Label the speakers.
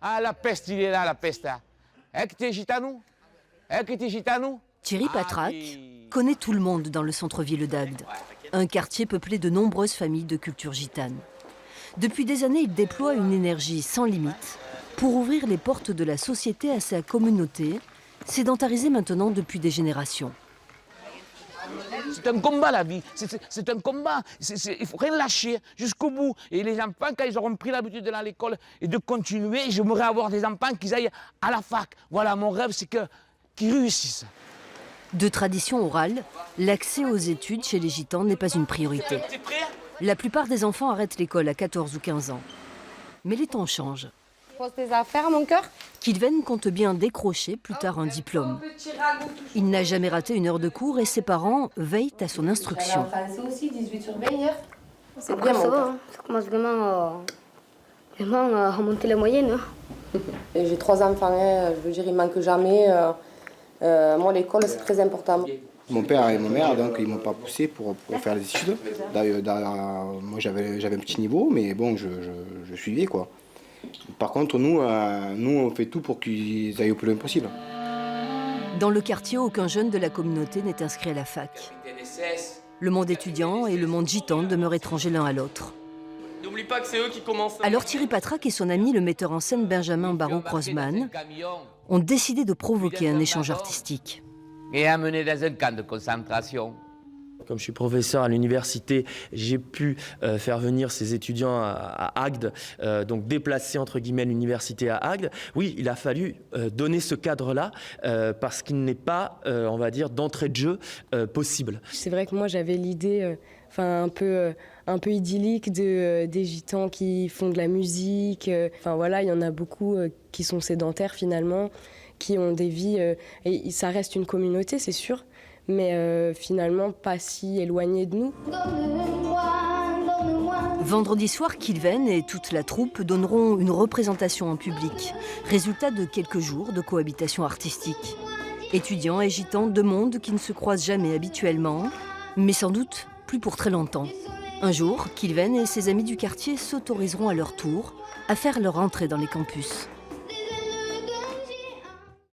Speaker 1: Ah, la peste, il est là, la peste. Que t'es gitano? Que t'es gitano?
Speaker 2: Thierry Patrac connaît tout le monde dans le centre-ville d'Agde, un quartier peuplé de nombreuses familles de culture gitane. Depuis des années, il déploie une énergie sans limite pour ouvrir les portes de la société à sa communauté, sédentarisée maintenant depuis des générations.
Speaker 1: C'est un combat, la vie. C'est un combat. Il ne faut rien lâcher jusqu'au bout. Et les enfants, quand ils auront pris l'habitude d'aller à l'école et de continuer, j'aimerais avoir des enfants qui aillent à la fac. Voilà, mon rêve, c'est qu'ils réussissent.
Speaker 2: De tradition orale, l'accès aux études chez les gitans n'est pas une priorité. La plupart des enfants arrêtent l'école à 14 ou 15 ans. Mais les temps changent.
Speaker 3: Pose tes affaires, mon cœur.
Speaker 2: Kilven compte bien décrocher plus tard un diplôme. Il n'a jamais raté une heure de cours et ses parents veillent à son instruction.
Speaker 3: En français aussi, 18 sur 20 hier.
Speaker 4: C'est bien, ça va. Ça commence vraiment à remonter la moyenne.
Speaker 3: J'ai 3 enfants, je veux dire, ils manquent jamais. Moi, l'école, c'est très important.
Speaker 5: Mon père et ma mère, donc, ils ne m'ont pas poussé pour faire les études. Moi, j'avais un petit niveau, mais bon, je suivais, quoi. Par contre, nous, on fait tout pour qu'ils aillent au plus loin possible.
Speaker 2: Dans le quartier, aucun jeune de la communauté n'est inscrit à la fac. Le monde étudiant et le monde gitan demeurent étrangers l'un à l'autre.
Speaker 6: N'oublie pas que c'est eux qui commencent.
Speaker 2: Alors Thierry Patrac et son ami, le metteur en scène Benjamin Barrault-Croisman, ont décidé de provoquer un échange artistique.
Speaker 1: Et amener dans un camp de concentration.
Speaker 6: Comme je suis professeur à l'université, j'ai pu faire venir ces étudiants à Agde, donc déplacer entre guillemets l'université à Agde. Oui, il a fallu donner ce cadre-là parce qu'il n'est pas, on va dire, d'entrée de jeu possible.
Speaker 7: C'est vrai que moi j'avais l'idée un peu idyllique des gitans qui font de la musique. Enfin voilà, il y en a beaucoup qui sont sédentaires finalement, qui ont des vies, et ça reste une communauté, c'est sûr, mais finalement pas si éloigné de nous.
Speaker 2: Vendredi soir, Kilven et toute la troupe donneront une représentation en public, résultat de quelques jours de cohabitation artistique. Étudiants et gitans, deux mondes qui ne se croisent jamais habituellement, mais sans doute plus pour très longtemps. Un jour, Kilven et ses amis du quartier s'autoriseront à leur tour à faire leur entrée dans les campus.